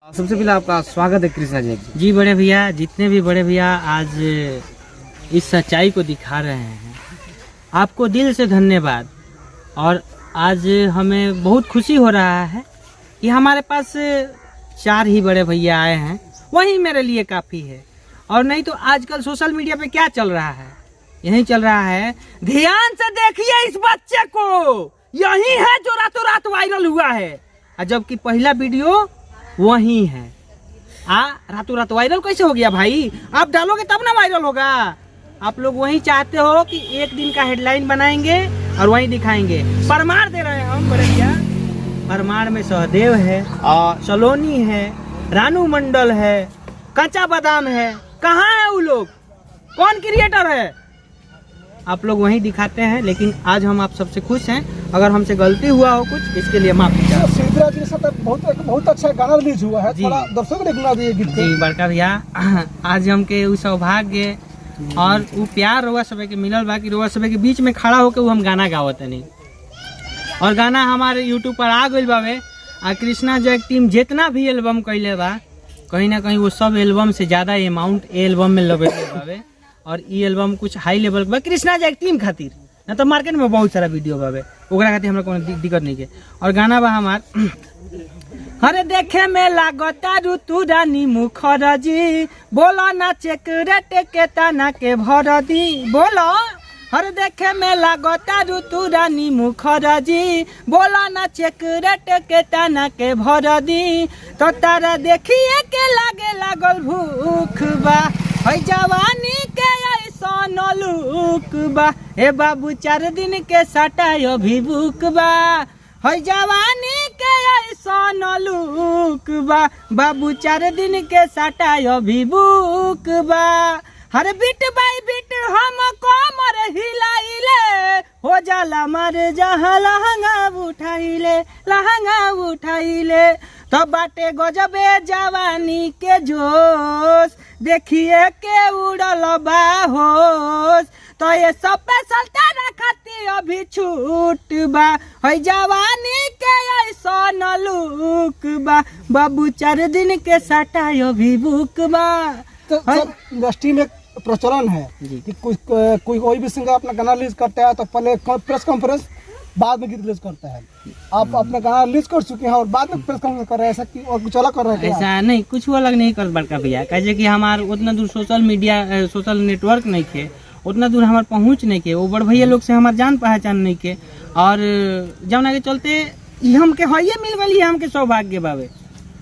सबसे पहले आपका स्वागत है कृष्णा जी। जी बड़े भैया, जितने भी बड़े भैया आज इस सच्चाई को दिखा रहे हैं, आपको दिल से धन्यवाद। और आज हमें बहुत खुशी हो रहा है कि हमारे पास 4 ही बड़े भैया आए हैं, वही मेरे लिए काफ़ी है। और नहीं तो आजकल सोशल मीडिया पे क्या चल रहा है, यही चल रहा है, ध्यान से देखिए इस बच्चे को, यही है जो रातों रात वायरल हुआ है। और जबकि पहला वीडियो वही है। रातों रात वायरल कैसे हो गया भाई? आप डालोगे तब ना वायरल होगा। आप लोग वही चाहते हो कि एक दिन का हेडलाइन बनाएंगे और वही दिखाएंगे। परमार दे रहे हैं हम बड़े भैया। परमार में सहदेव है, सलोनी है, रानू मंडल है, कच्चा बादाम है। कहाँ है वो लोग? कौन क्रिएटर है? आप लोग वही दिखाते हैं। लेकिन आज हम आप सबसे खुश हैं। अगर हमसे गलती हुआ हो कुछ, इसके लिए माफी चाहते हैं। बहुत अच्छा गाना रिलीज हुआ है, थोड़ा दर्शकों को सुना दिए गीत। जी बड़का भैया, आज हमके उ सौभाग्य और वो प्यार रोवा सब के मिलल बा कि रोवा सब के बीच में खड़ा होकर वो हम गाना गावत नहीं। और गाना हमारे यूट्यूब पर आ गई बावे। आ कृष्णा जैक टीम जितना भी एल्बम कैले बा, कहीं ना कहीं वो सब एल्बम से ज्यादा अमाउंट एल्बम में लगे बावे। और ये एल्बम कुछ हाई लेवल बा कृष्णा जैक टीम खातिर, ना तो मार्केट में बहुत सारा वीडियो बावे, ओकरा खातिर हमरा कोनो दिक्कत नहीं के। और गाना बा हमार, अरे देखे में लागता ऋतु रानी मुखरजी, बोलो ना चेक रेट के तना के भरदी, बोलो। हर देखे में लागता ऋतु रानी मुखरजी, बोलो ना चेक रेट के तना के भरदी। तो तारा देखिए के लागे लागल भूख बा, है जवानी के ऐसा लूक बा। हे बाबू 4 दिन के सटाय अभिभूक बा, है जवानी के ऐसा लूक बा। बाबू 4 दिन के सटाय अभिभूक बा। हर बिट बाई बिट हम कमर हिलाइले, हो जाला मर जहाँ लहंगा उठाइले। तो बाटे गजबे जवानी के जोश, देखिए के उड़ल बा होश। तो ये सब पे सल्ताना खाती अभी छूट बा, है जवानी के ऐसा लूक बा। बाबू 4 दिन के सटाय अभी बुक बा। तो इंडस्ट्री में प्रचलन है कि कोई भी सिंगर अपना गाना रिलीज करता है तो पहले प्रेस कॉन्फ्रेंस, बाद में गीत रिलीज करता है। आप अपना गाना रिलीज कर चुके हैं और बाद में प्रेस कॉन्फ्रेंस कर रहे हैं, ऐसा कि और कुछ अलग कर रहे हैं? ऐसा नहीं, कुछ अलग नहीं कर बड़का भैया। कैसे कि हमार उतना दूर सोशल मीडिया सोशल नेटवर्क नहीं थे, उतना दूर हमार पहुँच नहीं के, वो बड़ भैया लोग से हमार जान पहचान नहीं के। और जमुना के चलते हमके हइये मिल गई, हमके सौभाग्य बावे।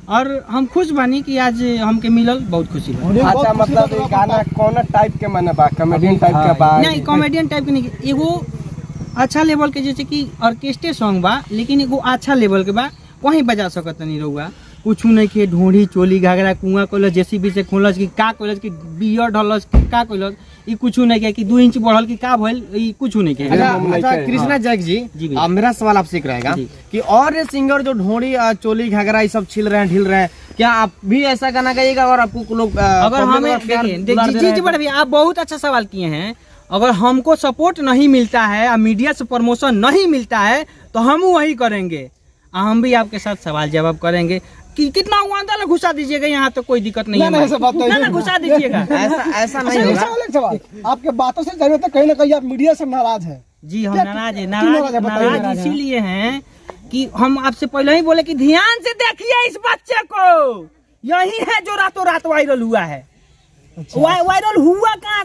और हम खुश बानी कि आज हमके मिलल, बहुत खुशी बा। अच्छा, मतलब ये गाना कौन टाइप के माने बा? कॉमेडियन टाइप के बा? नहीं, कॉमेडियन टाइप के नहीं। एगो अच्छा लेवल के, जैसे कि ऑर्केस्ट्रा सॉन्ग बा, लेकिन एगो अच्छा लेवल के बा, वहीं बजा सकत नहीं रहुआ। कुछ नहीं के ढूंढी चोली घाघरा कुआं कोलस जेसीबी से खोलस कि का कोलस कि बियर ढलस कि का कोलस, ई कुछ नहीं के कि 2 इंच बढ़ल कि का भइल, ई कुछ नहीं के। अच्छा कृष्णा जैक जी, मेरा सवाल आपसे रहेगा कि और सिंगर जो ढोंडी चोली घाघरा ये सब छिल रहे हैं, ढिल रहे हैं, क्या आप भी ऐसा गाना गाइएगा? और आपको लोग अगर हमें जी बड़े भैया, आप बहुत अच्छा सवाल किए हैं। अगर हमको सपोर्ट नहीं मिलता है और मीडिया से प्रमोशन नहीं मिलता है तो हम वही करेंगे। हम भी आपके साथ सवाल जवाब करेंगे कि कितना वादा घुसा दीजिएगा, यहाँ तो कोई दिक्कत नहीं है। ना घुसा दीजिएगा, ऐसा नहीं होगा। आपके बातों से जाहिर होता है कहीं ना कहीं आप मीडिया से नाराज है। जी हम नाराज इसीलिए हैं कि हम आपसे पहले ही बोले कि ध्यान से देखिए इस बच्चे को, यही है जो रातों रात वायरल हुआ है। वायरल हुआ कहाँ